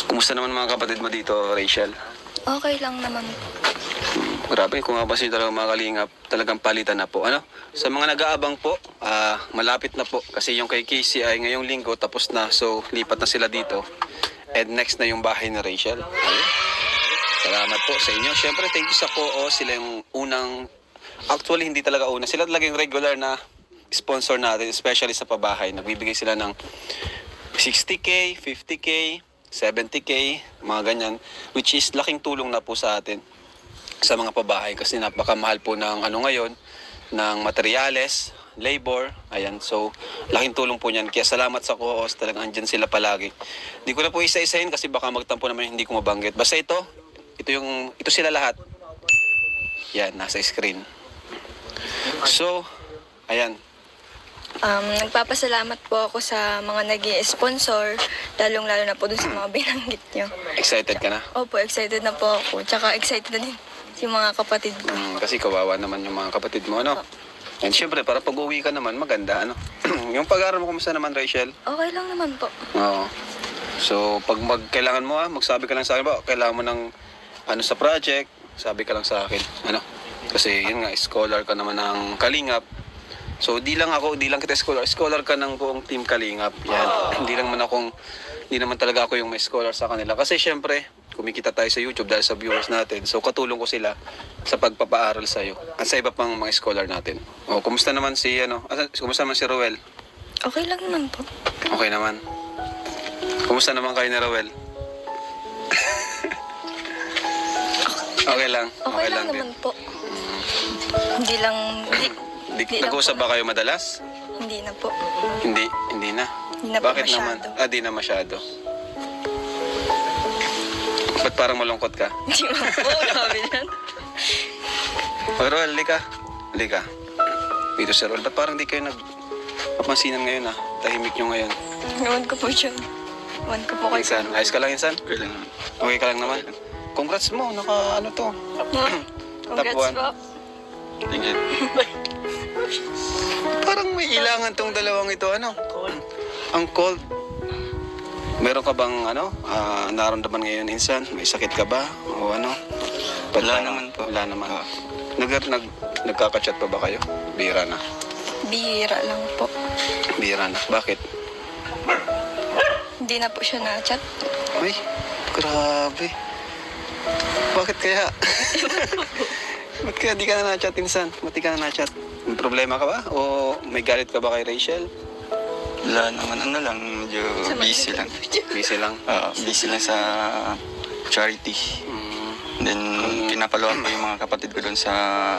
Kumusta naman mga kapatid mo dito, Rachel? Okay lang naman. Grabe, kung mapapansin talaga mga kalingap, talagang palitan na po. Ano? Sa mga nag-aabang po, malapit na po. Kasi yung kay Casey ay ngayong linggo tapos na. So, lipat na sila dito. And next na yung bahay ni Rachel. Ayun. Salamat po sa inyo. Siyempre, thank you sa co-o. Sila yung unang, actually hindi talaga una. Sila talaga yung regular na sponsor natin, especially sa pabahay. Nagbibigay sila ng 60K, 50K, 70K, mga ganyan. Which is laking tulong na po sa atin sa mga pabahay kasi napakamahal po ng ano ngayon, ng materyales, labor, ayan. So, laking tulong po niyan. Kaya salamat sa co-host, talagang andyan sila palagi. Di ko na po isa-isahin kasi baka magtampo naman hindi ko mabanggit. Basta ito sila lahat. Yan, nasa screen. So, ayan. Nagpapasalamat po ako sa mga nag-i-sponsor, lalong-lalo na po dun sa mga binanggit nyo. Excited ka na? Opo, excited na po ako. Tsaka excited na din yung mga kapatid ko. Kasi kawawa naman yung mga kapatid mo, ano? And syempre, para pag-uwi ka naman, maganda, ano? Yung pag-aaral mo, kumusta naman, Rachel? Okay lang naman po. Oo. So, pag kailangan mo, magsabi ka lang sa akin ba, kailangan mo ng ano sa project, sabi ka lang sa akin, ano? Kasi yun nga, scholar ka naman ng Kalingap. So, di lang kita scholar ka ng buong team Kalingap. Yan. Hindi naman talaga ako yung may scholar sa kanila. Kasi syempre, kumikita tayo sa YouTube dahil sa viewers natin. So, katulong ko sila sa pagpapaaral sa'yo. At sa iba pang mga scholar natin. O, kumusta naman si Roel? Okay lang naman po. Okay naman. Kumusta naman kayo ni Roel? Okay lang. Okay lang din. naman po. Hindi lang... Hindi lang Nag-uusap po. ba kayo madalas? Hindi na po. Hindi na. Hindi na po Bakit naman? masyado. Di na masyado. Ba't parang malungkot ka? Hindi man po. Grabe yan. O Roel, lika. Dito si Roel. Ba't parang di kayo nagpapansinan ngayon Tahimik nyo ngayon. Ewan ko po siya. Ewan ko po kayo. Insan, ayos ka lang Insan? Okay lang. Okay ka lang naman? Congrats mo, ano to? Congrats Top one. po. Thank you. Parang may ilangan tong dalawang ito, ano? Ang cold. Meron ka bang, naramdaman ngayon, Insan? May sakit ka ba? O ano? Wala naman po. Wala naman. Nagkaka-chat pa ba kayo? Bihira na. Bihira lang po. Bihira na. Bakit? Hindi na po siya na-chat. Ay, grabe. Bakit kaya? Ba't kaya di ka na na-chat, Insan? Ba't di ka na na-chat? May problema ka ba? O may galit ka ba kay Rachel? Wala naman, medyo busy lang. Busy lang. Busy lang sa charity. Then, pinapaluan ko yung mga kapatid ko doon sa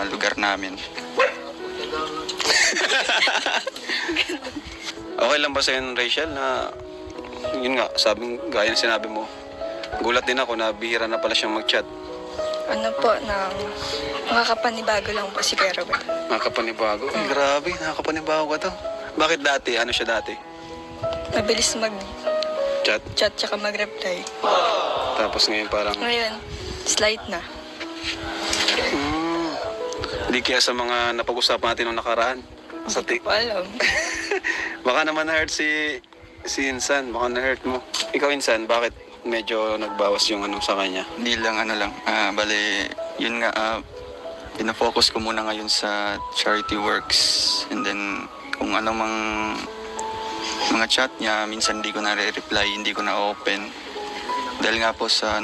lugar namin. Okay lang ba sa'yo, Rachel, na yun nga, gaya ng sinabi mo, gulat din ako na bihira na pala siyang mag-chat. Ano po, makakapanibago lang po si Kuya Robert. Nakakapanibago? Ay, grabe, nakakapanibago ka to. Bakit dati? Ano siya dati? Mabilis mag-chat Chat? tsaka mag-reply. Tapos ngayon parang... Ngayon, slight na. Hindi kaya sa mga napag-usapan natin nung nakaraan. Hindi ko alam. Baka naman na-hurt si Insan. Baka na-hurt mo. Ikaw, Insan, bakit medyo nagbawas yung sa kanya? Hindi lang, bale, yun nga, pinafocus ko muna ngayon sa charity works. And then, kung ano mang mga chat niya, minsan hindi ko na reply, hindi ko na open. Dahil nga po sa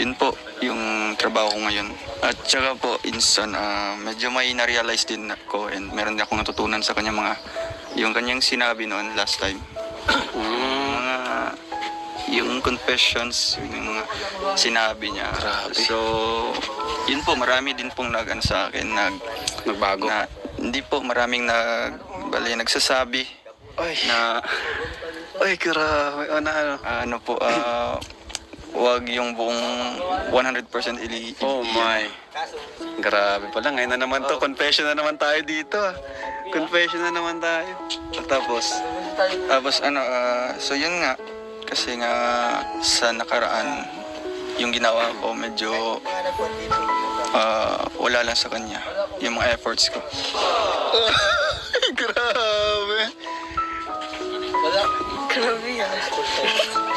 yun po, yung trabaho ko ngayon. At saka po, Insan, medyo may na-realize din ako and meron din akong natutunan sa kanya yung kanyang sinabi noon last time. Yung confessions, yung mga sinabi niya. Grabe. So, yun po, marami din pong sa akin, Nagbago? hindi po, maraming nagsasabi Ay, na, ay, grabe. ano po, wag yung buong 100% Oh my. Grabe pala. Ngayon na naman to. Confession na naman tayo dito. Confession na naman tayo. Tapos, so yun nga, kasi nga sa nakaraan, yung ginawa ko medyo wala lang sa kanya, yung mga efforts ko. grabe. Grabe yan.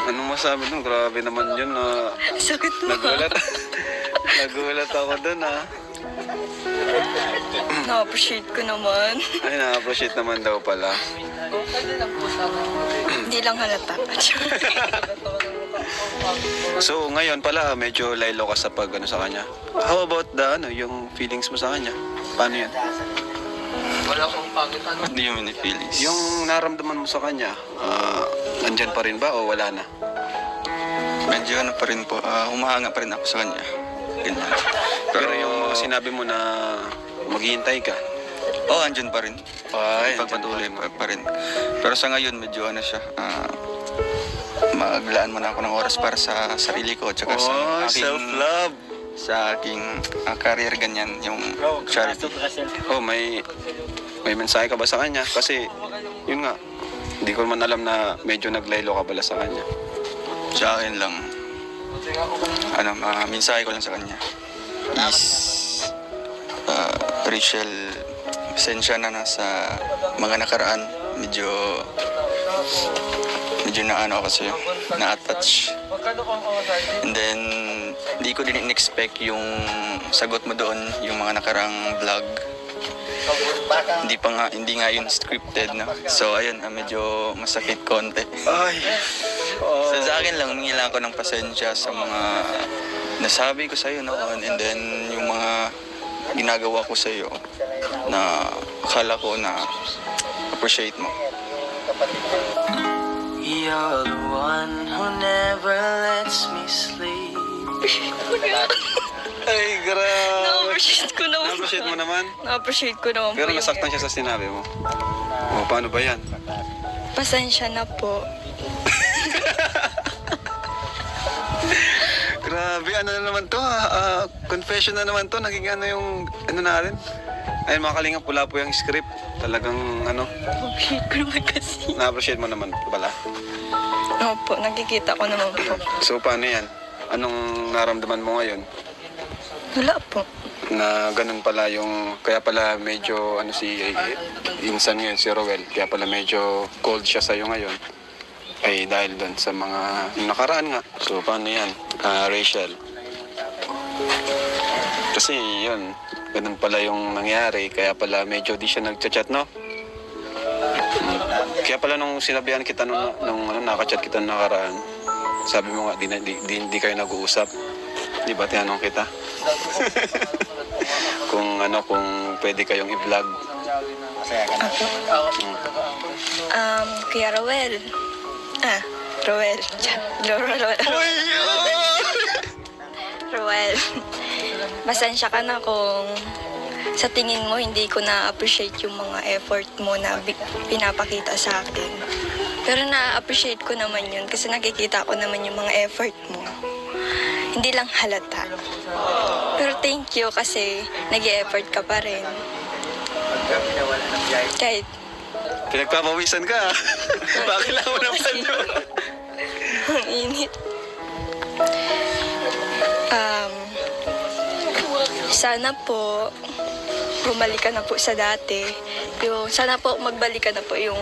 Anong masabi dun? Grabe naman yun. Sakit mo. Nagulat. Nagulat ako dun Na-appreciate ko naman. Ay, na-appreciate naman daw pala. Hindi lang halata. So, ngayon pala, medyo laylo ka sa pag, sa kanya. How about yung feelings mo sa kanya? Paano yan? Hindi yung many feelings. Yung naramdaman mo sa kanya, nandyan pa rin ba o wala na? Medyo ano pa rin po, humahanga pa rin ako sa kanya. Ganyan. Pero yung sinabi mo na maghihintay ka, andyan pa rin. ay, Pagpatuloy pa rin. Pero sa ngayon, medyo ano siya, maglaan muna ako ng oras para sa sarili ko, tsaka sa aking self-love. sa aking career, ganyan, yung charity. Oh, may mensahe ka ba sa kanya? Kasi, yun nga, hindi ko man alam na medyo naglaylo ka pala sa kanya. Sa akin lang, mensahe ko lang sa kanya is, Rachel, pasensya na sa mga nakaraan. Medyo naano ako sa'yo, na-attach. And then, hindi ko din in-expect yung sagot mo doon, yung mga nakarang vlog. Hindi nga yun scripted, no? So, ayun, medyo masakit konti. Ay! So, sa akin lang, humingi lang ako ng pasensya sa mga nasabi ko sa'yo noon, and then yung mga ginagawa ko sa'yo na akala ko na appreciate mo. You're the one who never lets me sleep. Ay, grabe! Na-appreciate ko naman. Na-appreciate mo naman? Na-appreciate ko naman Pero po. nasaktan siya sa sinabi mo. O, paano ba yan? Pasensya na po. Grabe, ano na naman to confession na naman to. Naging yung, natin. Ayun, mga kalingap, pula po yung script. Talagang, Na-appreciate ko naman kasi. na-appreciate mo naman pala. Opo, nakikita ko naman po. So, paano yan? Anong naramdaman mo ngayon? Wala po. Na ganun pala yung, kaya pala medyo, insan ngayon, si Roel, kaya pala medyo cold siya sa'yo ngayon. Ay, dahil doon sa mga yung nakaraan nga. So, paano yan? Rachel. Kasi, yun, ganun pala yung nangyari, kaya pala medyo di siya nagchat-chat, no? Kaya pala nung sinabihan kita nung nakachat kita nung nakaraan, sabi mo nga, di kayo nag-uusap. Di ba tinanong kita? kung pwede kayong i-vlog. Kuya Roel. Roel. Roel. Pasensya ka na kung sa tingin mo hindi ko na-appreciate yung mga effort mo na pinapakita sa akin. Pero na-appreciate ko naman yun kasi nakikita ko naman yung mga effort mo. Hindi lang halata. Pero thank you kasi nag-e-effort ka pa rin. Kahit Pinagpapawisan ka. Bakit lang mo naman yun? ang init. Sana po bumalik ka na po sa dati. Sana po magbalik ka na po yung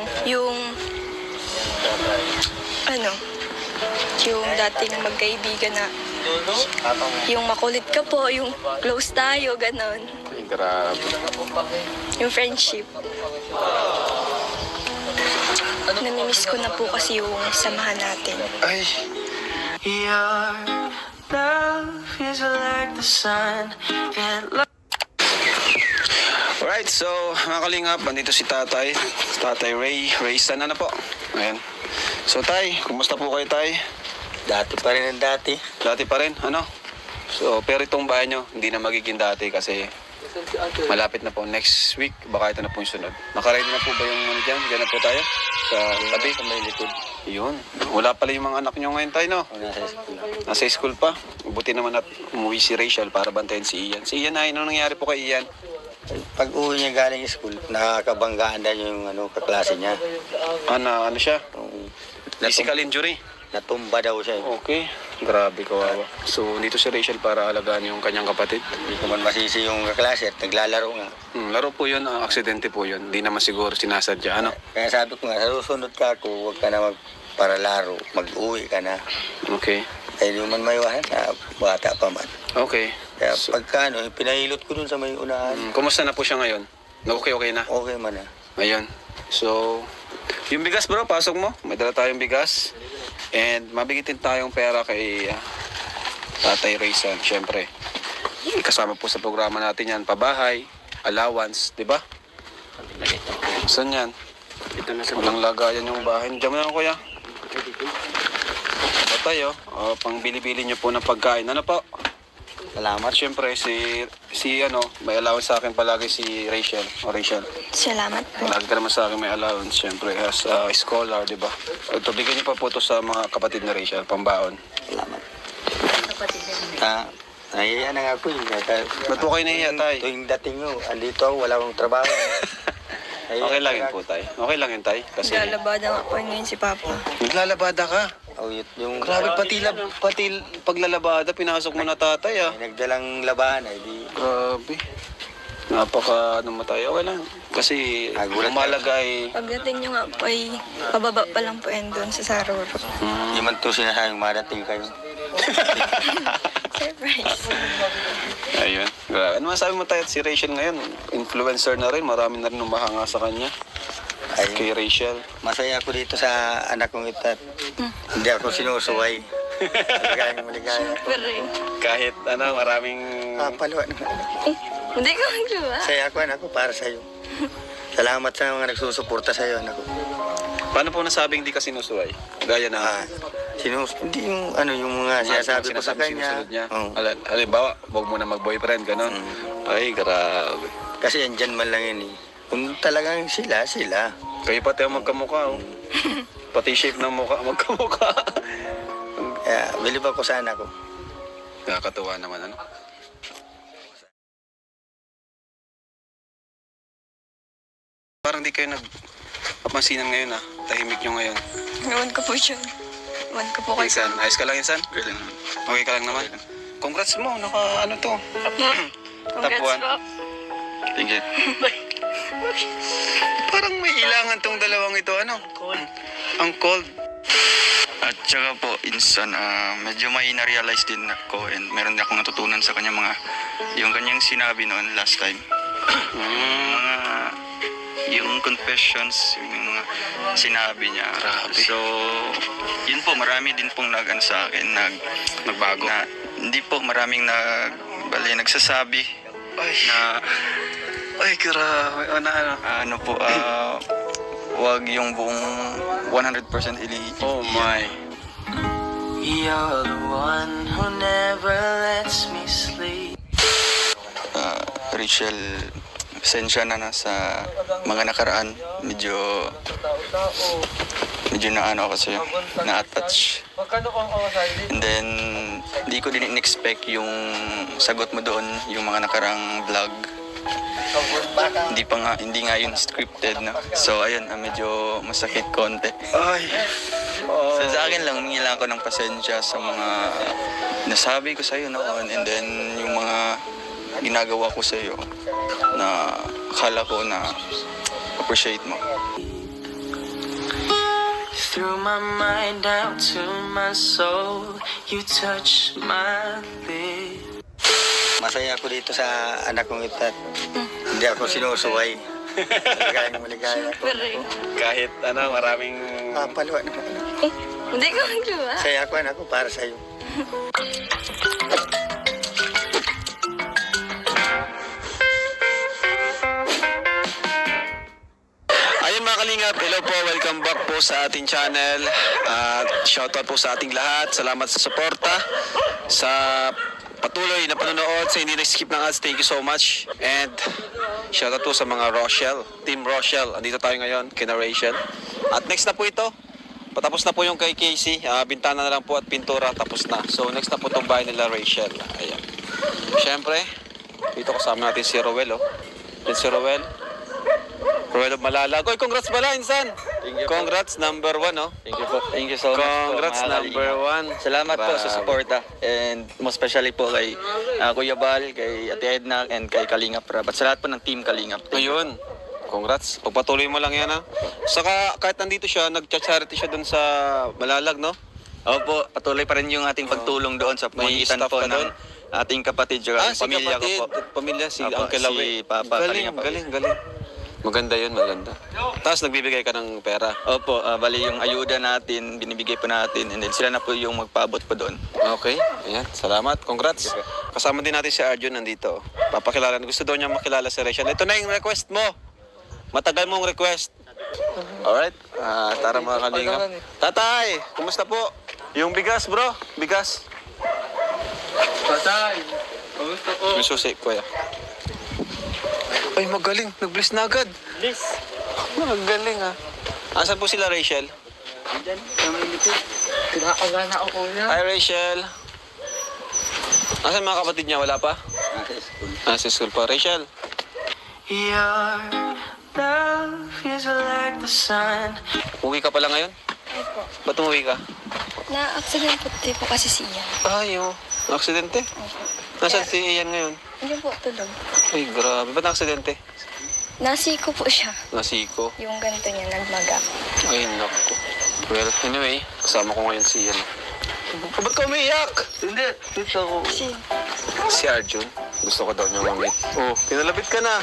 dating magkaibigan na yung makulit ka po, yung close tayo, ganon. Ay, grabe. Yung friendship. Namimiss ko na po kasi yung samahan natin. Ay, Your love is like the sun. Can't love. alright, so mga kalingap, andito si Tatay. Si Tatay Ray San, po. Ayan. So Tay, kumusta po kayo Tay? Dati pa rin ang dati. Dati pa rin, So, pero itong bahay nyo, hindi na magiging dati kasi malapit na po. Next week, baka ito na po yung sunod. Nakaready na po ba yung dyan? Diyan na po tayo? Sa tabi? Sa may likod. Yun. Wala pala yung mga anak nyo ngayon tayo, no? O nasa school. Nasa school pa. Buti naman at umuwi si Rachel para bantayan si Ian. Si Ian ay, ano nangyari po kay Ian? Pag uwi niya galing school, nakakabanggaan na yung kaklase niya. Ano siya? Yung Physical injury. Natumba daw siya. Okay. Grabe, kawawa. So, dito si Rachel para alagaan yung kanyang kapatid. Hindi ko man masisi yung kaklase at naglalaro nga. Laro po yun, aksidente po yun. Hindi naman siguro sinasadya, Kaya sabi ko nga, sa susunod ka ako, huwag ka na para laro, mag-uwi ka na. Okay. Ay di man maiwasan na bata pa man. Okay. Kaya pagka pinahilot ko dun sa may unahan, Kumusta na po siya ngayon? Okay na? okay man na. Ayun. So, yung bigas bro, pasok mo. May dala tayong bigas. And mabigitin tayong pera kay Tatay Rayson, syempre. Kasama po sa programa natin yan, pabahay, allowance, di ba? Saan yan? Ito na sa Walang lagayan yung bahay. Diyan mo na kuya. Patay pang bili-bili nyo po ng pagkain. Ano po? Salamat. Siyempre, si may allowance sa akin palagi si Rachel. O Rachel. Salamat po. Palagi ka naman sa akin may allowance, siyempre, as a scholar, di ba? Ito, bigyan niyo pa po ito sa mga kapatid ni Rachel, pambaon. Salamat. Nahiya na nga ako yun. Ba't po kayo nahiya, tay? Tuwing dating nyo, andito ako, wala akong trabaho. Okay lang yun po, tay. Okay lang yun, tay. Kasi Lalabada nga po ngayon si Papa. naglalabada ka. Oh, yung Grabe, pati paglalabada, pinasok mo na tatay, ah. may nagdalang labahan, ay di. Grabe. Napaka matay. Okay lang. Kasi Nagulat umalaga ay... Pagdating nyo nga po ay pababa pa lang po yan doon sa Saroro. Hindi man to sinasayang madating kayo. Surprise. Ayun. Grabe. Ano masabi mo tayo si Rachel ngayon? Influencer na rin. Marami na rin umahanga sa kanya. Ay, Kay Rachel. masaya ako dito sa anak kong ito. at Hindi ako sinusuway. Maligaya ako. Pero eh. Kahit maraming... Paluwa naman anak. Hindi ko magluwa. Masaya ako anak ko para sa'yo. Salamat sa mga nagsusuporta sa'yo anak ko. Paano po nasabing hindi ka sinusuway? Gaya na... Hindi yung yung mga sinasabi ko sa kanya. sinusunod niya. Oo. Halimbawa, huwag mo na mag-boyfriend, gano'n. Ay, grabe. Kasi andyan man lang yun eh. Kung talagang sila. Kayo pati ang magkamukha, oh. Pati shape ng mukha, magkamukha. Kaya bilib ako sa anak ko. Nakakatuwa naman, ano? Parang di kayo nagpapansinan ngayon, ah. Tahimik nyo ngayon. Ewan ko po siya. Ewan ko po Okay, kasi. San. Ayos ka lang, San? Okay lang. Okay ka lang naman? Congrats mo, to. Congrats one. po. Thank you. Parang may ilangan tong dalawang ito, ano? Ang cold. At saka po, insan, medyo may na-realize din ako and meron din akong natutunan sa kanya yung kanyang sinabi noon last time. Yung confessions, yung mga sinabi niya. Grabe. So, yun po, marami din pong sa akin, Nagbago. hindi po maraming nagsasabi na Ay, grabe. ano po, wag yung buong 100% Oh my. You're the one who never lets me sleep. Rachel, pasensya na sa mga nakaraan. Medyo na ako sa'yo, na-attach. And then, hindi ko din in-expect yung sagot mo doon, yung mga nakarang vlog. Hindi nga yun scripted, no? So, ayun, medyo masakit konti. Ay. So, sa akin lang, humingi lang ako ng pasensya sa mga nasabi ko sa'yo noon. And then, yung mga ginagawa ko sa'yo na akala ko na appreciate mo. Through my mind out to my soul, you touch my lips. Masaya ako dito sa anak kong ito. at Hindi ako sinusuway. Maligaya ako. Pero eh. Kahit maraming... Paluwa naman anak. Hindi ko magluwa. Masaya ako anak ko para sa'yo. Ayun mga kalingap, hello po, welcome back po sa ating channel. At shoutout po sa ating lahat. Salamat sa suporta, sa patuloy na panonood, sa hindi na-skip ng ads. Thank you so much. And shoutout po sa mga Rochelle, Team Rochelle. Andito tayo ngayon, kina Rachel. At next na po ito. Patapos na po yung kay Casey. Bintana na lang po at pintura, tapos na. So next na po itong bahay nila Rachel. Ayan. Siyempre, dito kasama natin si Rowel, oh. Yan si Rowel. Rowel of Malalag. Oy, congrats pala, insan. Congrats, number 1, oh. Thank you po. Thank you so much po. Congrats, mga number kalingap. 1. Salamat po sa suporta. And most especially po kay Kuya Bal, kay Ate Edna, and kay Kalingap Rab. At sa lahat po ng Team Kalingap. Ayun. Congrats. Pagpatuloy mo lang yan ha. Saka kahit nandito siya, nag-charity siya dun sa Malalag, no? Opo, patuloy pa rin yung ating pagtulong doon sa May pamagitan staff po ka ng doon? ating kapatid at Si pamilya kapatid, ko po. pamilya, si Opo, Uncle si Awe. Papa Galing, Kalinga po. galing. Maganda yun, maganda. Tapos nagbibigay ka ng pera. Opo, bali yung ayuda natin, binibigay po natin, and then sila na po yung magpaabot po doon. Okay, ayan. Salamat, congrats. Kasama din natin si Arjun nandito. Papakilala, gusto daw niya makilala si Rachel. Ito na yung request mo. Matagal mong request. Alright, tara mga kalingap. Tatay, kumusta po? Yung bigas bro, bigas. Patay! Kamusta po? May susi, kuya. Ay, magaling. Nag-bliss na agad. Bliss! Magaling ha. Asan po sila, Rachel? Diyan, kami dito. Kinakagana ako kuya. Hi, Rachel. Asan mga kapatid niya? Wala pa? Nasa school pa. Rachel. Your love is like the sun. Uwi ka pala ngayon? Opo. Ba't umuwi ka? Na-accident po kasi siya. Ay, oh. Aksidente. Opo. Nasaan si Ian ngayon? Hindi po, tulog. Ay, grabe. Ba't aksidente? Nasiko po siya. Nasiko. Yung ganito niya, nagmaga. Ay, naku. Well, anyway, kasama ko ngayon si Ian. Ba't ka umiiyak? Hindi, dito ako. Kasi, Si Arjun. Gusto ko daw niya mamit. Oh, pinalabit ka na.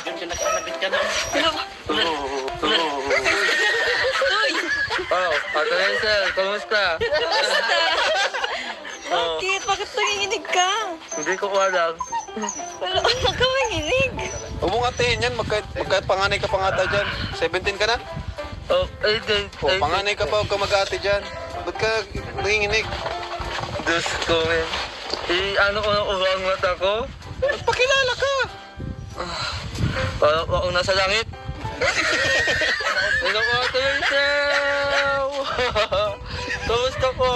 Oh, Ate Rachel, kamusta? bakit? Bakit nanginginig ka? Hindi ko alam. Wala ka manginig. Huwag mong atehin yan. Magka panganay ka pa nga ata dyan. 17 ka na? Oh, ay, ay, O, panganay ka pa. Huwag ka mag-ate dyan. Ba't ka nanginginig? Diyos ko, men. Ano ko na ang mata ko? Magpakilala ka. Parang ako nasa langit. Hello po, Ate Rachel! Kamusta po?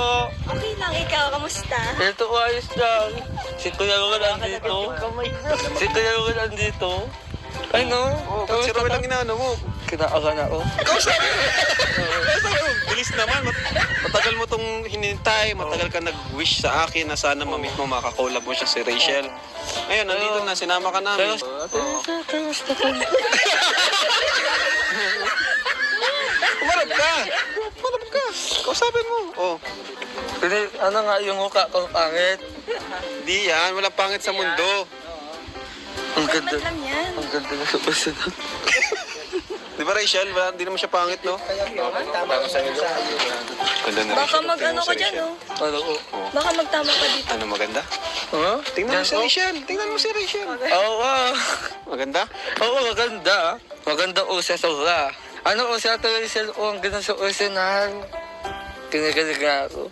Okay lang, ikaw, kamusta? Ito ko ayos lang. Si Kuya Ruel andito. Si Kuya Ruel andito. Ay no? Oh, ba't si Roel ang inaano mo? Kinaagan ako. Bilis naman. Matagal mo tong hinintay. Matagal ka nag-wish sa akin na sana mamit mo makakolab mo siya si Rachel. Ayun, nandito na. Sinama ka namin. Ate Rachel, kamusta po? Umarap ka. Umarap ka. Kausapin mo. Oh. Hindi, ano nga yung mukha kong pangit? Di yan. Walang pangit sa mundo. Ang ganda. Ba't lang yan? Ang ganda na sa puso. Di ba Rachel? Wala, di naman siya pangit, no? Ganda na Baka Rachel. mag-ano ka dyan, oh. Ano ko? Baka magtama ka dito. Ano maganda? Huh? Tingnan mo si Yan, oh. Rachel. Tingnan mo si Rachel. Oo, Maganda? oo, maganda. Maganda o sa sobra. Ano o sa Ate Rachel o ang ganda sa original? Kinikilig na ako.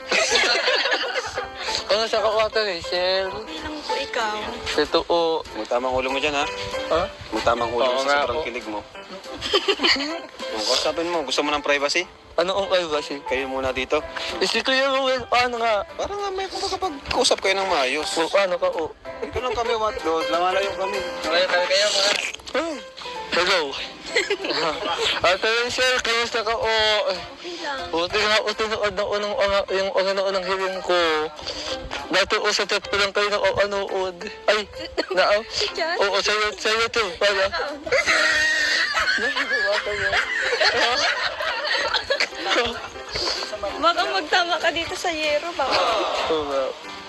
Ano sa ka Ate Rachel? Okay lang po ikaw. Ito o. Magtamang ulo mo dyan, ha? Ha? Magtamang ulo Oo mo nga sa sobrang po. kilig mo. Yung kausapin mo, gusto mo ng privacy? Ano ang privacy? Kayo muna dito. Si Kuya Ruel, paano nga? Parang nga may kapag-usap kayo ng maayos. O paano ka o? Ito lang kami, Watlod. Lumalayo kami. Kaya mga. Hello. Ate Rachel, kamusta ka o? Okay lang. Buti nga o tinuod na yung unang hiling ko. Dati o sa chat ko lang kayo na anood. Ay, na Chat? oo, sa YouTube pala. Baka magtama ka dito sa yero. Baka. Oo nga,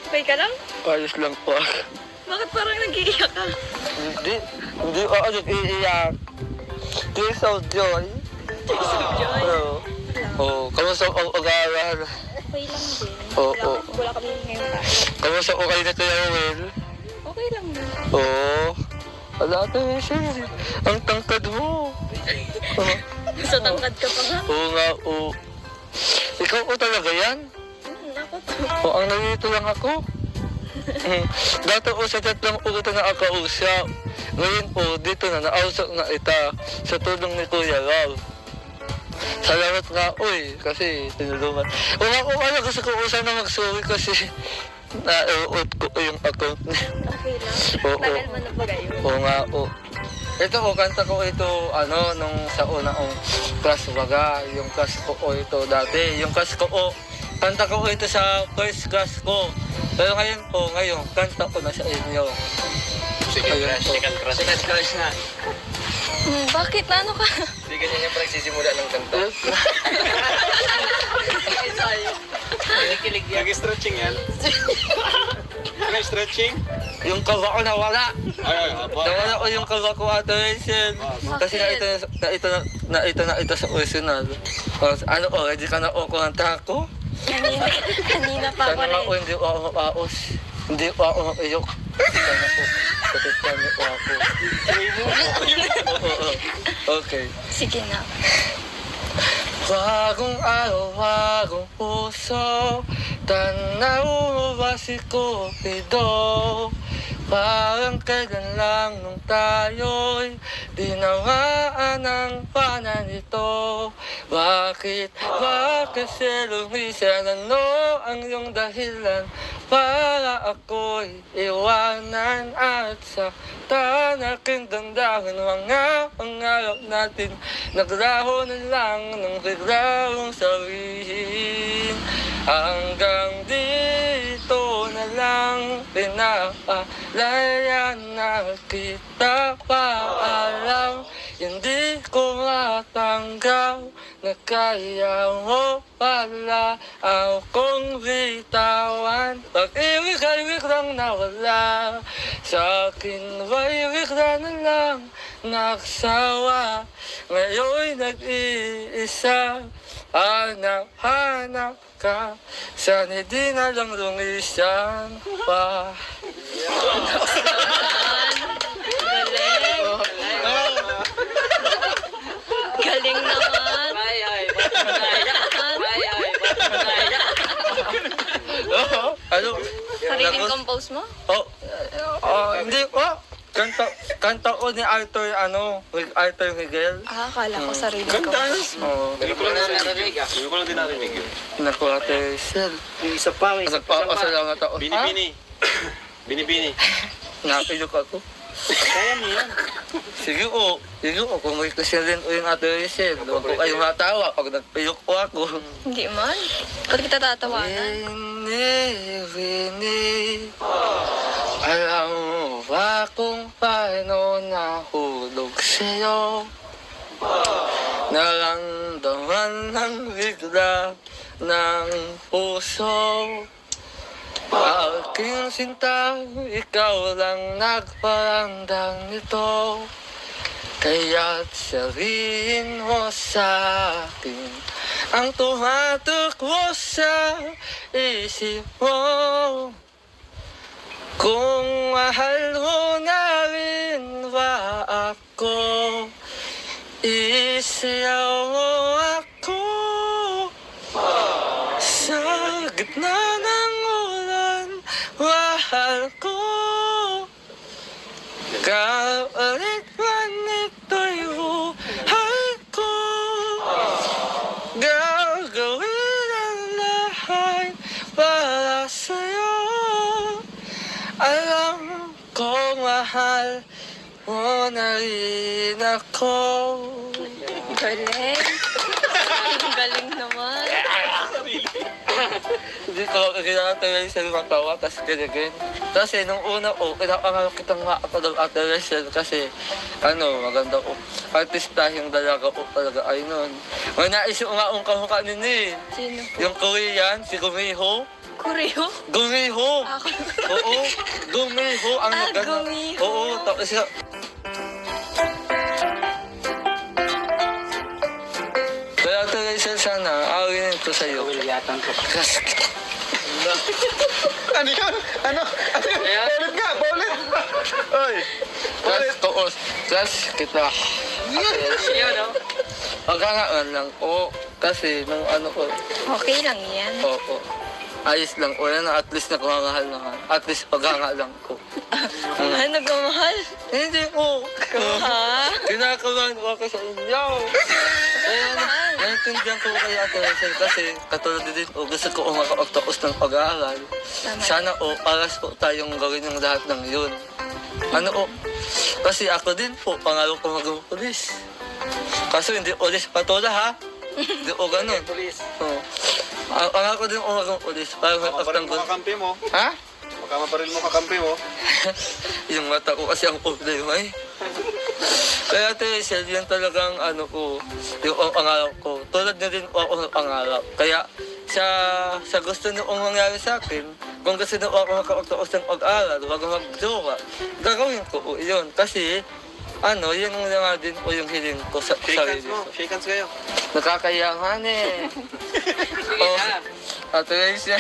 Okay ka lang? ayos lang po. Bakit parang nag-iiyak ka? Hindi ako nag-iiyak. Tears of joy. Joy. Oo. Oo, kamusta ang agaran? Okay lang din. Oo. Wala kami ngayon tayo. Kamusta o kayo na Kuya Ruel? Okay lang din. Oo. Wala Ate Rachel, ang tangkad mo. Oo. Sa tangkad ka pa nga. Oo nga, oo. Ikaw po talaga yan? Ako to. O, ang nalito lang ako. Dati po sa chat lang po kita nakakausap. Ngayon po, dito na nausap na ita sa tulong ni Kuya Rob. Salamat nga, uy, kasi tinulungan. Wala ko kaya gusto ko sana mag-sorry kasi na-out ko yung account niya. Okay lang. Oo. Tagal mo na ba kayo? Oo nga, oo. Ito ko, kanta ko ito, nung sa unang class baga, yung class ko ito dati. Yung class ko, kanta ko ito sa first class ko. Pero ngayon, kanta ko na sa inyo. Second class na. Bakit? Ano ka? Hindi ganyan yung nagsisimula ng kanta. Nag-stretching yan? Nag-stretching? Yung kaba ko nawala. Ay, Nawala ko yung kaba ko, Ate Rachel. Kasi naita sa personal. Ano ko, ready ka na o kumanta ako? Kanina pa ako Sana nga rin. o hindi ko ako mapaos. Hindi ko ako mapiyok. Sana po, kapitan niyo po ako. Oo. Okay. Sige na. Bagong araw, bagong puso, tanaw mo ba si Cupido? Parang kailan lang nung tayo'y dinawaan ng pananito. Bakit kasi lumisan? Ano ang iyong dahilan para ako'y iwanan at sa tanaking dandahan? Mga pangarap natin naglaho na lang ng biglang sabihin. Hanggang dito na lang pinapalaya na kita. Paalam, hindi ko matanggap na kaya mo pala akong bitawan. Pag-ibig ay biglang nawala, sa akin ba'y bigla na lang nagsawa. Ngayon'y nag-iisa, hanap ka, sana di na lang lumisan pa. Galing naman. Ano? Sariling compose mo? Hindi po. Kanta ko ni Arthur, Arthur Miguel. Akala ko sariling compose. Hindi ko lang din narinig yun. Naku, Ate Sel. Yung isa pa, Nagpapasalamat ako. Bini-bini. Bini-bini. Napilok ako. Kaya mo yan. Sige o, kung may kasi rin o yung Ate Rachel, huwag ko kayo matawa pag nagpilok po ako. Hindi man. Ba't kita tatawanan? Vini, alam mo ba kung paano nahulog sa'yo? Naramdaman ng bigla ng puso. Aking sinta, ikaw lang nagparandang nito. Kaya't sabihin mo sa akin ang tumatakbo sa isip mo. Kung mahal mo na rin ba ako, isayaw mo ako sa gitna ng ulan. Mahal ko, kapalit man ito'y buhay ko. Gagawin ang lahat para sa'yo. Alam kong mahal mo na rin ako. Galing. Galing naman. Hindi ko kailangan tayo sa matawa, tapos ganyan. Kasi nung una ko, kailangan kitang makapag Ate Rachel kasi maganda ko. Artista yung dalaga ko talaga ay nun. May naisip nga ang kamukha nini. Sino? Yung Korean, si Gumiho. Kuryo? Gumiho! Ako. Oo, Gumiho ang maganda. Gumiho. Oo, tapos siya. Kaya Ate Rachel, sana awin ito sa'yo. Williatan ko. Kasi Ano yun? Ano? Paulit nga, paulit. Oy. Class kita. Pagkangaan lang ko. Kasi nung ko, Okay lang yan. oo. Ayos lang ko yan, at least nakamahal naman. At least paghanga lang ko. Ah, nagmamahal? Hindi ko. Ha? Kinakabahan ko ako sa inyo. Kaya naintindihan ko kayo Ate Rachel kasi katulad din gusto ko makapagtapos ng pag-aaral. Sana paras po tayong gawin yung lahat ng yun. Kasi ako din po, pangarap ko maging pulis. Kaso hindi pulis patola ha. Hindi o ganun. Police. Pangarap ko din maging pulis. Para may pagtanggol. kakampi mo. Ha? Baka maparil mo kakampi mo. Yung mata ko kasi ang problema eh. Kaya Teresa, yun talagang ano ko, yung pangarap ko. Tulad na din ako ng pangarap. Kaya sa gusto noong mangyari sa akin, kung gusto na ako makapagtapos ng pag-aral, wag magjowa, gagawin ko po yun. Kasi, yun nga din po yung hiling ko sa Shake hands sarili mo. ko. Shake hands kayo. Nakakayangan eh. Ate Teresa,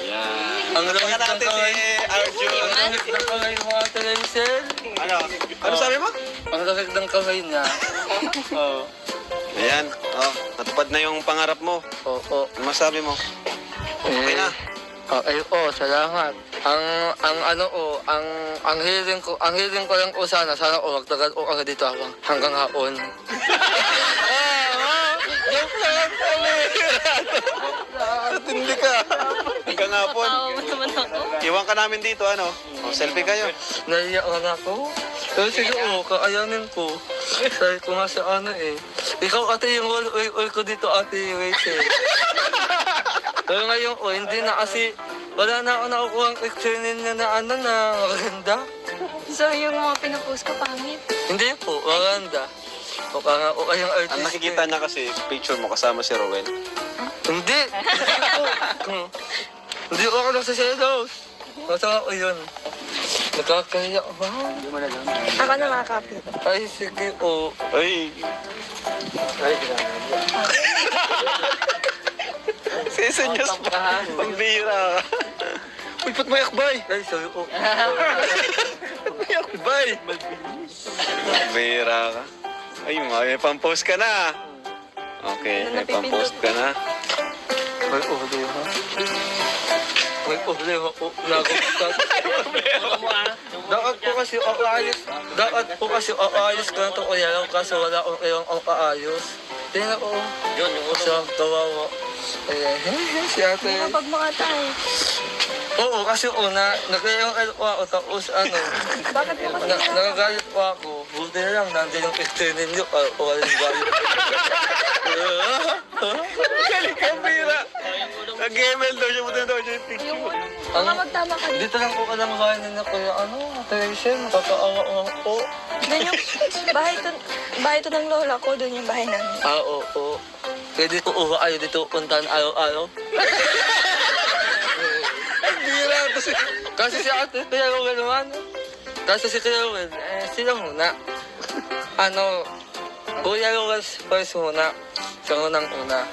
Yan. ang lamig ng natin kamay. si Arjun. Ang lamig ng kamay mo, Ate Teresa. Ano? Ano sabi mo? Ang lamig ng kamay niya. Oo. Ayan. Oh, natupad na yung pangarap mo. Oo. Ano masabi mo? Okay na. Salamat. Ang hiling ko lang po sana magtagal ko ako dito hanggang hapon. Joke lang kami. Hindi ka. Hanggang hapon. Iwan ka namin dito, ano? O, selfie kayo. Naiyak na ako. Pero siguro, kaayanin ko. Sabi ko nga sa ikaw ate yung all ko dito ate Rachel. Pero ngayon hindi na kasi wala na ako nakukuha ang picture ninyo na maganda. So, yung mga pinapost ko, pangit. Hindi po, maganda. Mukha nga o kayong artist. Ang nakikita niya kasi, picture mo kasama si Rowel. Hindi. Hindi ako nagsaselos. Masama ko yun. Nakakaya ba? Ako na makakapit. Ay, sige po. Ay. Sesenyas pa. Pagbira ka. Uy, ba't may akbay? Ay, sabi ko. May akbay. Pagbira ka. Ay, may pampost ka na. Okay, may pampost ka na. May problema. May problema po. Nagustuhan. Dapat po kasi aayos ko na ito kuya lang kasi wala akong kayong ang aayos. Tingnan ko. Yun, yung ulo. Siya, kawawa. Ayan, si ate. Kapag mga tayo. Oo, kasi una, nagkayang ako tapos Bakit mo kasi nagagalit pa ako. Buti na lang, nandiyan yung picture ninyo. Walang galit. Galing ka, Pira. Nag-ML daw siya. Buti na daw siya yung picture. Baka magtama ka dito. Dito lang po ka lang kain na kuya. Teresa, nakakaawa nga po. Doon yung bahay to ng lola ko, doon yung bahay namin. Oo. Pwede ko uwa kayo dito puntahan araw-araw. Pira. Kasi si ate, Kuya Rowel naman. Kasi si Kuya Rowel, sila muna. Kuya Rowel first muna. Siya unang-una.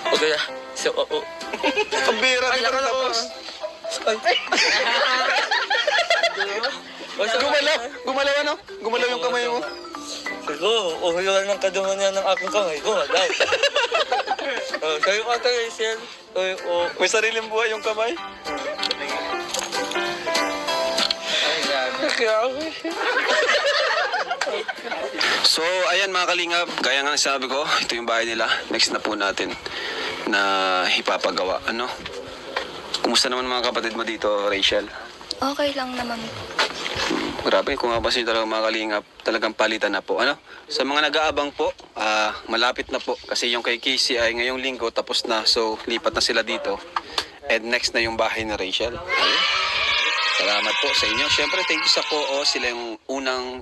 O kaya, siya oo. Ang bira. Di ka tapos. Gumalaw ano? Gumalaw yung kamay mo. Siguro, uhuluan ng kadungan niya ng aking kamay. Gumalaw. Kayo ate Rachel. May sariling buhay yung kamay. So, ayan mga kalingap, gaya nga sabi ko, ito yung bahay nila. Next na po natin na ipapagawa. Kumusta naman mga kapatid mo dito, Rachel? Okay lang naman. Grabe, kung mapapansin talaga mga kalingap, talagang palitan na po. Sa mga nag-aabang po, malapit na po. Kasi yung kay Casey ay ngayong linggo tapos na. So, lipat na sila dito. And next na yung bahay ni Rachel. Ayun. Salamat po sa inyo. Siyempre, thank you sa Koo. Sila yung unang,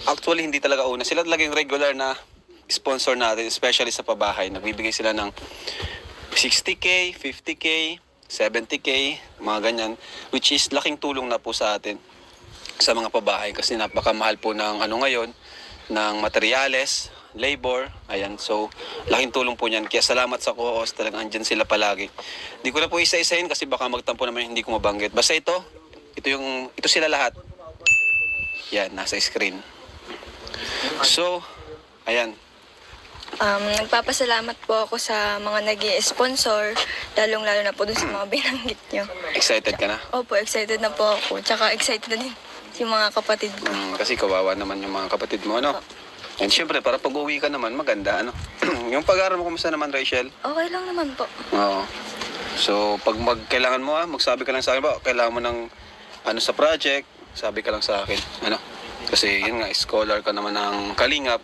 actually hindi talaga una. Sila talaga yung regular na sponsor natin, especially sa pabahay. Nagbibigay sila ng 60K, 50K, 70K, mga ganyan. Which is laking tulong na po sa atin sa mga pabahay kasi napakamahal po ng ngayon, ng materyales, labor, ayan. So, laking tulong po niyan. Kaya salamat sa co-host, talagang andyan sila palagi. Hindi ko na po isa-isahin kasi baka magtampo naman yung hindi ko mabanggit. Basta ito sila lahat. Yan, nasa screen. So, ayan. Nagpapasalamat po ako sa mga nag-i-sponsor, lalong-lalo na po dun sa mga binanggit nyo. Excited ka na? Opo, excited na po ako. Tsaka excited na din yung mga kapatid ko. Kasi kawawa naman yung mga kapatid mo, ano? And syempre, para pag-uwi ka naman, maganda, ano? Yung pag-aaral mo, kumusta naman, Rachel? Okay lang naman po. Oo. So, pag kailangan mo, magsabi ka lang sa akin ba, kailangan mo ng sa project, sabi ka lang sa akin, ano? Kasi yun nga, scholar ka naman ng Kalingap.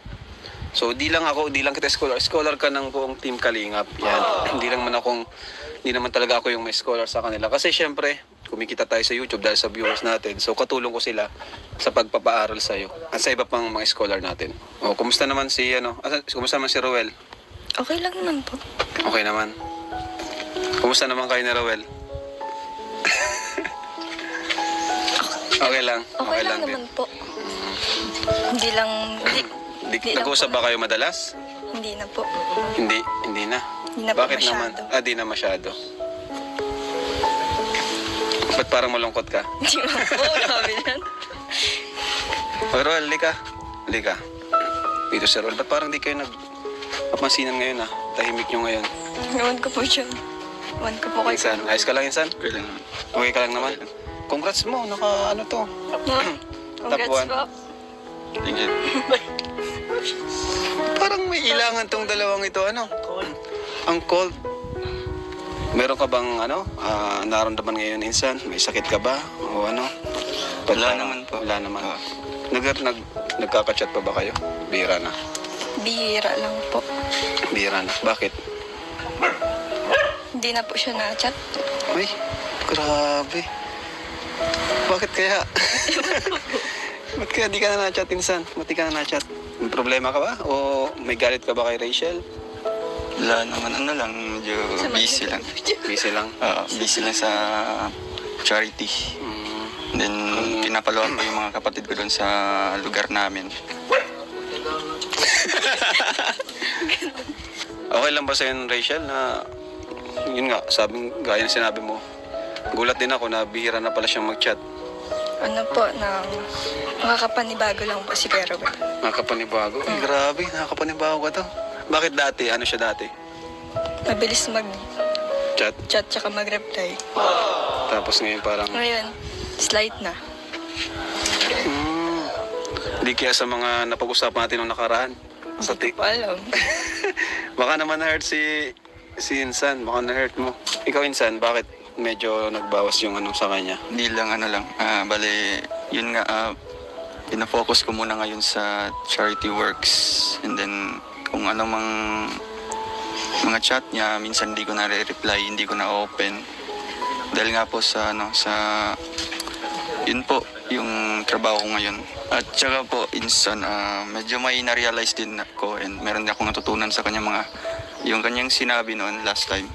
So, di lang kita scholar ka ng buong team Kalingap. Yan. Hindi naman talaga ako yung may scholar sa kanila. Kasi syempre, kumikita tayo sa YouTube dahil sa viewers natin. So katulong ko sila sa pagpapaaral sa iyo at sa iba pang mga scholar natin. O, kumusta naman si kumusta naman si Roel? Okay lang naman po. Okay naman. Kumusta naman kayo ni Roel? Okay lang. Okay lang din. naman po. Hindi lang, Hindi lang Nag-uusap po. ba kayo madalas? hindi na po. Hindi na. Hindi na po Bakit naman? masyado. Di na masyado. Ba't parang malungkot ka? Hindi man po, grabe yan. O Roel, lika. Dito si Roel, ba't parang di kayo nagpapansinan ngayon Tahimik nyo ngayon. Ewan ko po dyan. Ewan ko po kay Insan, ayos ka lang Insan? Okay lang. Okay ka lang naman? Congrats mo, to. Congrats one. po. Thank you. Parang may ilangan tong dalawang ito, Ang cold. Meron ka bang, naramdaman ngayon, Insan? May sakit ka ba? O ano? Wala naman po. Wala naman. Ah. Nagkaka-chat pa ba kayo? Bihira na. Bihira lang po. Bihira na. Bakit? Hindi na po siya na-chat. Ay, grabe. Bakit kaya? Ba't kaya di ka na na-chat, Insan? Ba't di ka na na-chat? May problema ka ba? O may galit ka ba kay Rachel? Wala naman, medyo busy lang. Busy lang. Busy lang sa charity. Mm. Then, pinapaluan ko yung mga kapatid ko doon sa lugar namin. Okay lang ba sa'yo, Rachel, na yun nga, gaya ng sinabi mo, gulat din ako na bihira na pala siyang mag-chat. Ano po, na makakapanibago lang po si Kuya Robert. Nakakapanibago? Ay, grabe, nakakapanibago ka to. Bakit dati? Ano siya dati? Mabilis mag-chat Chat? tsaka mag-reply. Tapos ngayon parang... Ngayon, slight na. Hindi kaya sa mga napag-usapan natin nung nakaraan. Sa Hindi ko alam. Baka naman na-hurt si Insan. Baka na-hurt mo. Ikaw, Insan, bakit medyo nagbawas yung sa kanya? Hindi lang, bali, yun nga, pinafocus ko muna ngayon sa charity works. And then, kung ano mang mga chat niya, minsan hindi ko na reply, hindi ko na open. Dahil nga po sa, yun po, yung trabaho ko ngayon. At saka po, Insan, medyo may na-realize din ako and meron din akong natutunan sa kanya yung kanyang sinabi noon last time.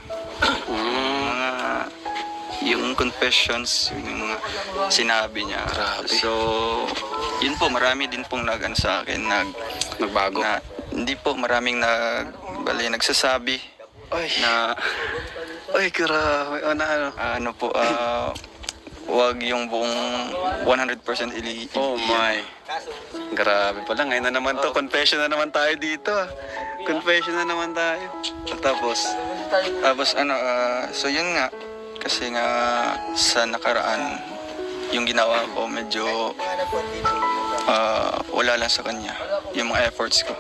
Yung confessions, yung mga sinabi niya. Grabe. So, yun po, marami din pong sa akin, Nagbago? hindi po, maraming nagsasabi Ay, na, ay, grabe. ano po, wag yung buong 100% Oh my. Grabe pala. Ngayon na naman to. Confession na naman tayo dito. Confession na naman tayo. Tapos, so yun nga, kasi nga sa nakaraan, yung ginawa ko medyo wala lang sa kanya, yung mga efforts ko.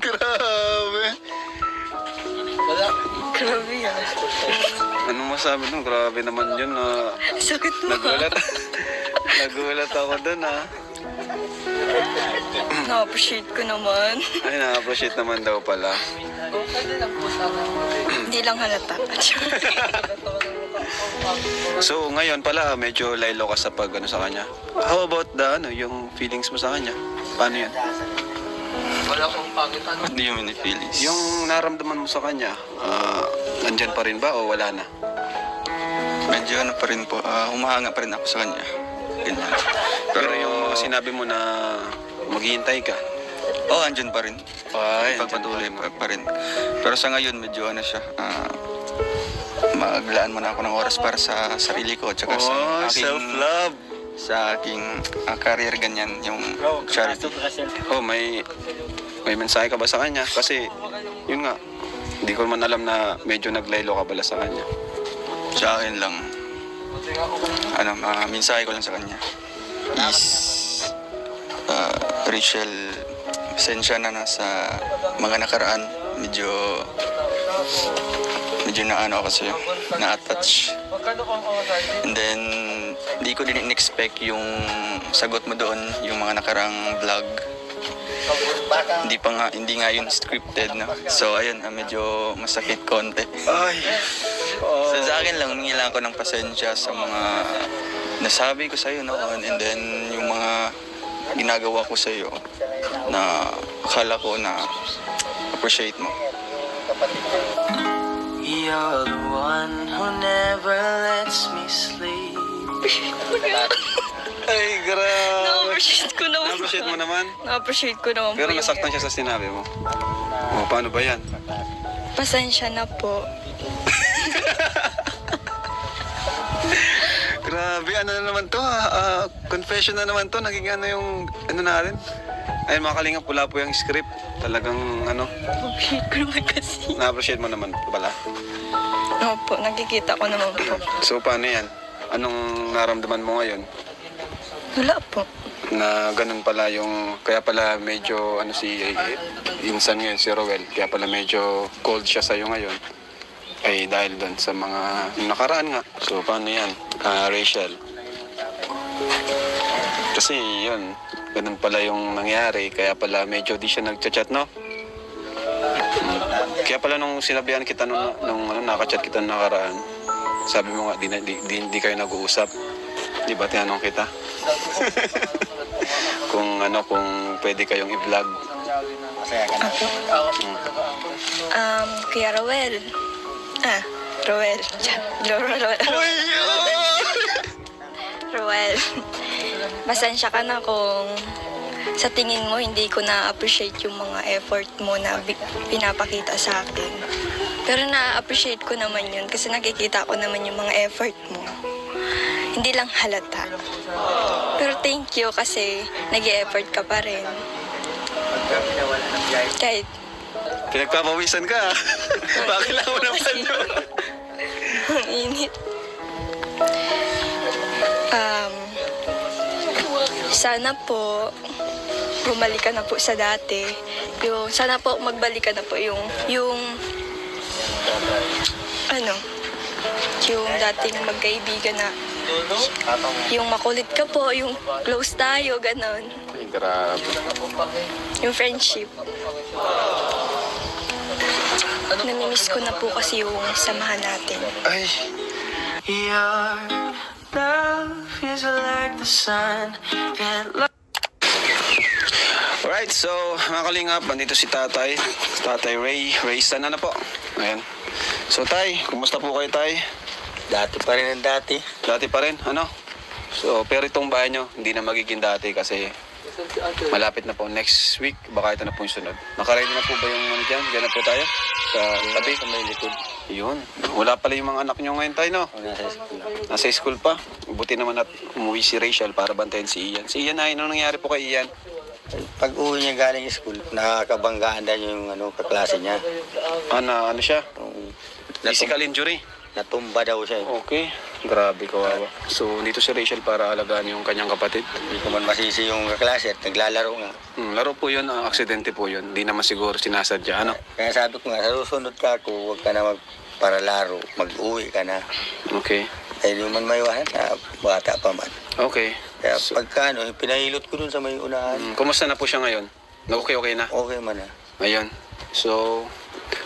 grabe. Grabe yan. Anong masabi nung? Grabe naman yun. Sakit mo. Nagulat ako dun Na-appreciate ko naman. Ay, na-appreciate naman daw pala. Hindi lang halata. So, ngayon pala, medyo laylo ka sa sa kanya. How about yung feelings mo sa kanya? Paano yan? Hindi yung many feelings. Yung naramdaman mo sa kanya, nandyan pa rin ba o wala na? Medyo pa rin po, humahanga pa rin ako sa kanya. Ganyan. Pero yung sinabi mo na maghihintay ka, andyan pa rin. ay, Pagpatuloy pa rin. Pero sa ngayon, medyo siya, maglaan muna ako ng oras para sa sarili ko, tsaka sa aking self-love. sa aking career, ganyan, yung charity. Oh, may mensahe ka ba sa kanya? Kasi, yun nga, hindi ko man alam na medyo naglaylo ka pala sa kanya. Sa akin lang, mensahe ko lang sa kanya is, Rachel, pasensya na sa mga nakaraan, medyo ako sa'yo, na-attach. And then, hindi ko din in-expect yung sagot mo doon, yung mga nakarang vlog. Hindi nga yun scripted, no? So, ayun, medyo masakit konti. Ay, Oo. So sa akin lang, humingi lang ako ng pasensya sa mga nasabi ko sa'yo noon, and then yung mga ginagawa ko sa'yo na akala ko na appreciate mo. You're the one who never lets me sleep. Ay, grabe. Na-appreciate ko naman. Na-appreciate mo naman? Na-appreciate ko naman Pero po yung nasaktan siya sa sinabi mo. O, paano ba yan? pasensya na po. Grabe, ano na naman to confession na naman to. Naging ano yung, ano natin. Ayun mga kalingap, pula po yung script. Talagang ano, Na-appreciate ko naman kasi. na-appreciate mo naman pala. Opo, nakikita ko naman po. So paano yan? Anong naramdaman mo ngayon? Wala po. Na ganun pala yung, kaya pala medyo ano si insan ngayon si Roel, kaya pala medyo cold siya sa'yo ngayon ay dahil doon sa mga yung nakaraan nga. So paano yan, Rachel? Kasi yun, ganun pala yung nangyari, kaya pala medyo di siya nagchat-chat, no? Kaya pala nung sinabihan kita nung ano, nakachat kita nung nakaraan, sabi mo nga di kayo nag-uusap. Di ba tinanong kita? Kung pwede kayong i-vlog. Masaya ka na. Kuya Roel. Roel. Roel. Pasensya ka na kung sa tingin mo hindi ko na-appreciate yung mga effort mo na pinapakita sa akin. Pero na-appreciate ko naman yun kasi nakikita ko naman yung mga effort mo. Hindi lang halata. Pero thank you kasi nag-e-effort ka pa rin. Kahit Pinagpapawisan ka. Bakit lang mo naman yun? ang init. Sana po bumalik ka na po sa dati. Sana po magbalik ka na po yung dating magkaibigan na yung makulit ka po, yung close tayo, ganon. Ay, grabe. Yung friendship. Namimiss ko na po kasi yung samahan natin. Ay, Your love is like the sun that alright, so mga kalingap, nandito si Tatay. Tatay Ray San, ano po? Ayan. So Tay, kumusta po kayo Tay? Dati pa rin ang dati. Dati pa rin, ano? So, pero itong bahay nyo, hindi na magiging dati kasi malapit na po. Next week, baka ito na po yung sunod. Nakaready na po ba yung ano dyan? Diyan na po tayo? Sa tabi? Sa may likod. Yun. Wala pala yung mga anak nyo ngayon tayo, no? O, nasa school. Nasa school pa. Buti naman at umuwi si Rachel para bantayan si Ian. Si Ian ay, ano nangyari po kay Ian? Pag uwi niya galing school, nakakabanggaan na yung kaklase niya. Ano siya? Yung Physical injury. Natumba daw siya. Okay. Grabe, kawawa. So, dito si Rachel para alagaan yung kanyang kapatid. Hindi ko man masisi yung kaklase at naglalaro nga. Laro po yun, aksidente po yun. Hindi naman siguro sinasadya, ano? Kaya sabi ko nga, sa susunod ka ako, huwag ka na magparalaro, mag-uwi ka na. Okay. Eh, di man maiwasan na bata pa man. Okay. Kaya So, pagka pinahilot ko dun sa may unahan, kumusta na po siya ngayon? Okay na? okay man na. Ayun. So,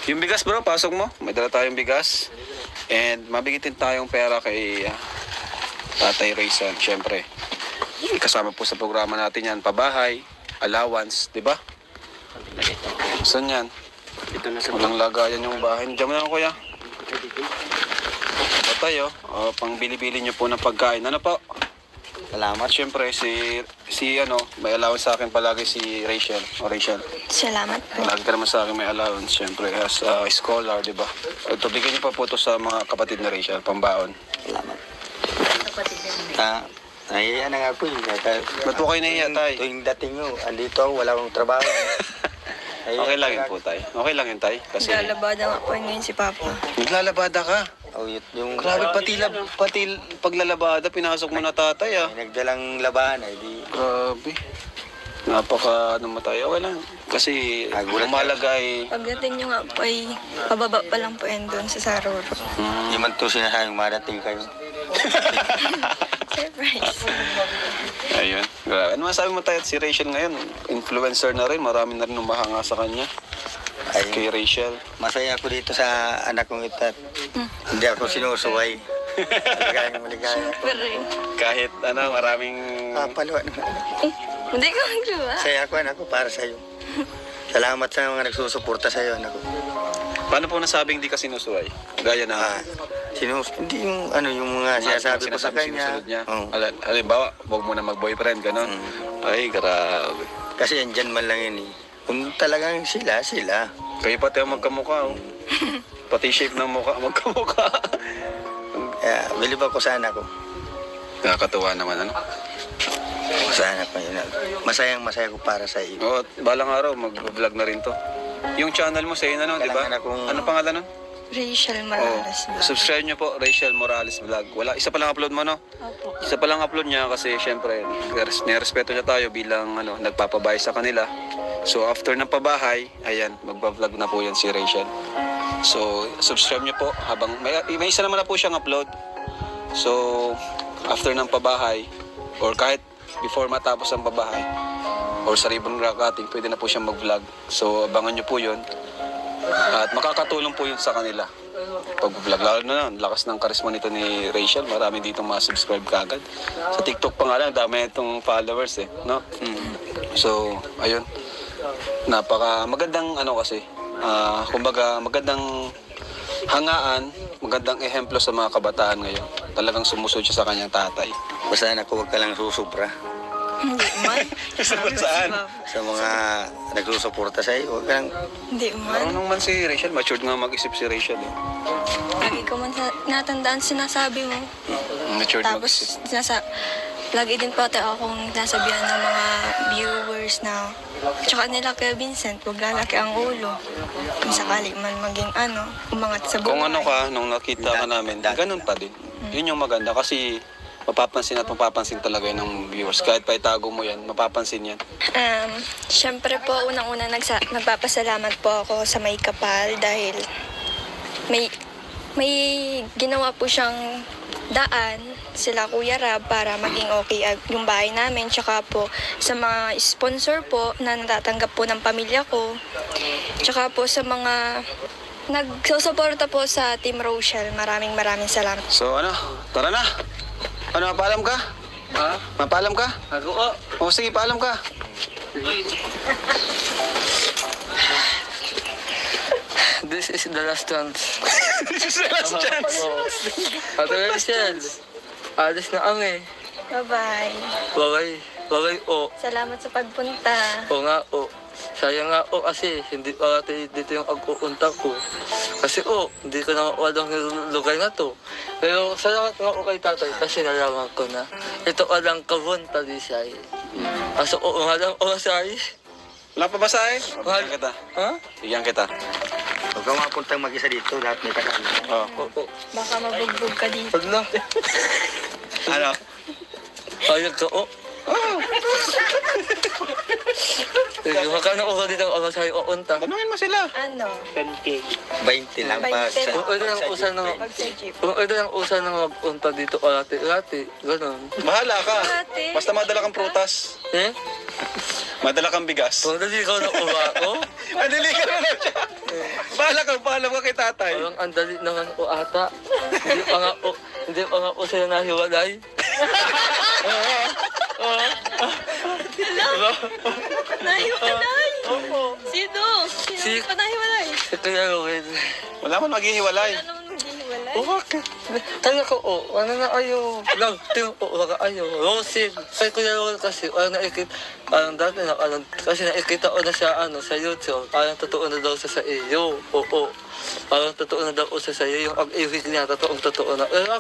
yung bigas bro, pasok mo. May dala tayong bigas. And mabigitin tayong pera kay Tatay Raysan, syempre. Kasama po sa programa natin yan, pabahay, allowance, di ba? Saan yan? Ito na sa Walang lagayan yung bahay. Diyan mo na kuya. Patay pang bili-bili nyo po ng pagkain. Ano po? salamat. At syempre, may allowance sa akin palagi si Rachel. O Rachel, Salamat po. palagi ka naman sa akin may allowance, syempre, as a scholar, di ba? Ito, bigyan niyo pa po ito sa mga kapatid na Rachel, pambaon. Salamat. Nahiya na nga po yun. Ba't po kayo nahiya, tay? Tuwing dating nyo, andito ako, wala akong trabaho. Okay lang yun po, tay. Okay lang yun, tay. Kasi Lalabada nga po ngayon si Papa. naglalabada ka. Oh, yung Grabe, pati paglalabada, pinasok mo na tatay, may nagdalang labahan, di Grabe. Napaka namatay. Okay lang. Kasi Nagulat umalagay. Pagdating nyo nga po ay pababa pa lang po yan doon sa Saroro. Hindi man to sinasayang marating kayo. Surprise. Ayun. Grabe. Ano masabi mo tayo si Rachel ngayon? Influencer na rin. Marami na rin umahanga sa kanya. Ay, Kay Rachel. masaya ako dito sa anak kong ito. Hindi ako sinusuway. Maligayang maligaya. Super rin. Kahit maraming... Papaluan naman. Hindi ko magluwa. Saya ko anak ko para sa'yo. Salamat sa mga nagsusuporta sa'yo anak ko. Paano po nasabing di ka sinusuway? Gaya na... Hindi yung yung mga sinasabi ko sa kanya. sinusunod niya. Oo. Halimbawa, huwag mo na mag-boyfriend, gano'n. Ay, grabe. Kasi andyan man lang yun eh. Kung talagang sila. Kayo pati ang magkamukha, oh. Pati shape ng mukha, magkamukha. Kaya bilib ako sa anak ko. Nakakatuwa naman, ano? Sa anak ko yun. Masaya ko para sa iyo. Oo, balang araw, mag-vlog na rin to. Yung channel mo, sa'yo na, no, di ba? Kailangan akong- Ano pangalan nun? Rachel Oo. Morales ba? Subscribe nyo po, Rachel Morales Vlog. Isa pa lang upload mo, no? Opo. Isa pa lang upload niya kasi syempre, nirespeto niya tayo bilang nagpapabay sa kanila. So after ng pabahay, ayan, magpa-vlog na po yan si Rachel. So subscribe niyo po habang may isa naman na po siyang upload. So after ng pabahay or kahit before matapos ang pabahay or sa ribbon cutting, pwede na po siyang mag-vlog. So abangan niyo po 'yun. At makakatulong po 'yun sa kanila. Pag-vlog, lalo na lakas ng karisma nito ni Rachel, marami dito ma-subscribe kagad. Sa TikTok pa nga lang, dami itong followers no? So, ayun. Magandang kasi, kumbaga magandang hangaan, magandang ehemplo sa mga kabataan ngayon. Talagang sumusunod siya sa kanyang tatay. Basta anak ko, huwag ka lang susubra. Hindi man. Saan? Sa mga nagsusuporta sa iyo, huwag ka lang. Hindi man. Marunong man si Rachel, matured nga mag-isip si Rachel. Lagi ko man natandaan sinasabi mo. Matured mag-isip. Tapos, lagi din pati akong nasabihan ng mga viewers na tsaka nila kay Vincent, huwag lalaki ang ulo. Kung sakali man maging umangat sa buhay. Kung nung nakita ka namin, ganun pa din. Yun yung maganda kasi mapapansin at mapapansin talaga yun ng viewers. Kahit pa itago mo yan, mapapansin yan. Siyempre po, unang-una nagpapasalamat po ako sa may kapal dahil may ginawa po siyang daan sila Kuya Rab para maging okay yung bahay namin. Tsaka po sa mga sponsor po na natatanggap po ng pamilya ko. Tsaka po sa mga nagsusuporta po sa Team Rochelle. Maraming salamat. So tara na. Mapaalam ka? Ha? Mapaalam ka? Ako O sige, paalam ka. This is the last chance. This is the last chance. Ate Rachel, alis na kami. Bye-bye. Bagay Salamat sa pagpunta. O nga sayang nga kasi hindi pa dito yung pagpupunta ko. Kasi hindi ko na walang lugar na to. Pero salamat nga kay tatay kasi nalaman ko na ito walang kabunta di siya. Aso nga lang say. Wala pa ba sa'yo? Bigyan kita. Ha? Bigyan kita. Huwag kang mapuntang mag-isa dito, lahat may kasama. Oo. Baka mabugbog ka dito. Wag na. Ano? Ayag ka Magkano ko dito ako sa'yo uunta? Tanungin mo sila. 20 lang pa. 20 lang. Kung ito lang usa na Pag sa jeep. kung ito lang usa na magpunta dito alati, ganun. Bahala ka. Ate. Basta madala kang prutas. Madala kang bigas. Kung dali ikaw na uwa ko, Madali ka na lang siya. Bahala ka kay tatay. parang ang dali naman o ata. Hindi pa nga po sila nahiwalay. Nahiwalay! Opo. Sino? Si- Sino ka nahiwalay? Si Kuya Ruel. Wala man maghihiwalay. Wala naman maghihiwalay. Bakit? Talaga ano na ayo. Lang, wala ayo. Rosin. Kay Kuya Ruel kasi, parang dati kasi nakikita ko na siya, sa YouTube. Parang totoo na daw siya sa iyo. Oo. Parang totoo na daw siya sa iyo. Yung pag-ibig niya, totoo na. Pero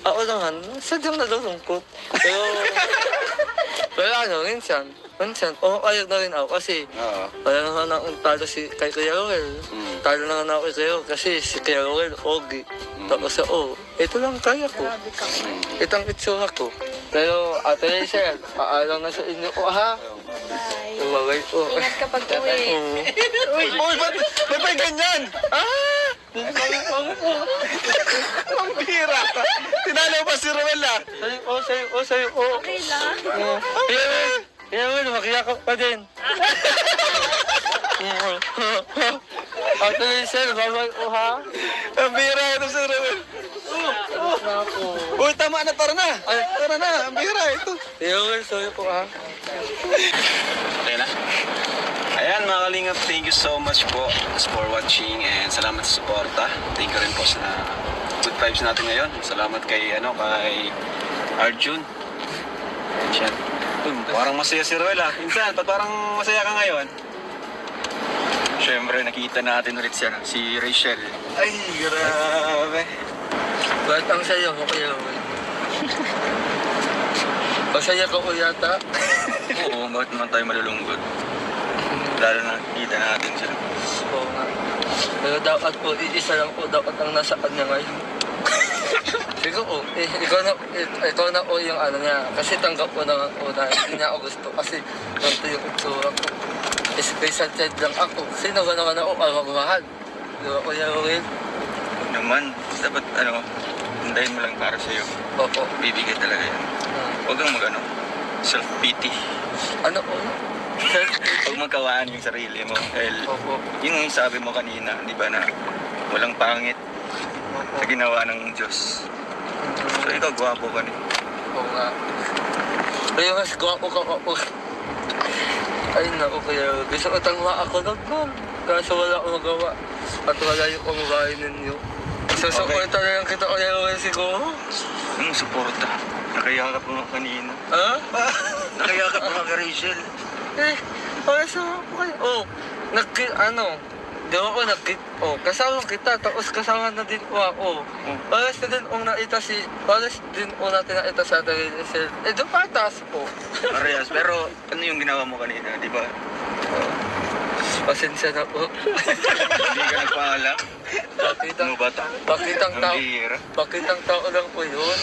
ako naman, sadyang nalulungkot. Pero minsan, ayag na rin ako kasi Oo. wala naman akong talo kay Kuya Roel. Talo naman ako kay Kuya Roel kasi si Kuya Roel, Ogi. Tapos ito lang kaya ko. Ito ang itsura ko. Pero Ate Rachel, paalam na sa inyo ko ha. Bye. Bye po. Ingat ka pag uwi. Uy, ba't may ganyan? Ang bira ka. Tinalo pa si Ruel Sa'yo po. Okay lang. Kuya Roel, makiyakap pa din. Ate Sir, bye-bye po ha. Ang bira ito, Sir Ruel. Na ako. Uy, tama na, tara na. Ay, Tara na, ang bira ito. Yung sorry po ha. Okay na. Ayan mga kalingap, thank you so much po for watching and salamat sa suporta. Thank you rin po sa good vibes natin ngayon. Salamat kay Arjun. Siya. Parang masaya si Ruel ah. Insan, parang masaya ka ngayon? Siyempre, nakita natin ulit siya, si Rachel. Ay, grabe. Ba't ang saya ko kaya Will? Masaya ka ko yata? Oo, bakit naman tayo malulungkot? Lalo na nakita natin siya. Oo nga. Pero dapat po, isa lang po dapat ang nasa kanya ngayon. Siguro, ikaw na po yung ano niya. Kasi tanggap ko na una, hindi niya ako gusto. Kasi ganito yung itsura ko. Special child lang ako. Sino ba naman ako kamagmahal? Di ba, Kuya Will? Naman, dapat hintayin mo lang para sa'yo. Opo. Bibigay talaga yan. Huwag kang self-pity. Ano po? Sir? Huwag magkawaan yung sarili mo. Dahil Opo. yun yung sabi mo kanina, di ba na walang pangit Opo. sa ginawa ng Diyos. So ikaw, gwapo ka rin. Oo nga. Kaya mas gwapo ka ako. Ay naku, kaya gusto ko tangwa ako ng gol. Kaso wala akong magawa. At wala yung kumagain ninyo. Susuporta na lang kita kaya Will siguro. Anong suporta? Nakayakap mo nga kanina. Ha? Nakayakap mo nga kay Rachel. Okay, sama ko kayo. Di ba ako kasama kita, tapos kasama na din po ako. Pares na din natin nakita sa atin. Doon patas po. Parehas, pero ano yung ginawa mo kanina, di ba? Pasensya na po. Hindi ka nagpaalam. Pakitang, Ano ba ta? pakitang Ang tao. bihira. Pakitang tao lang po yun.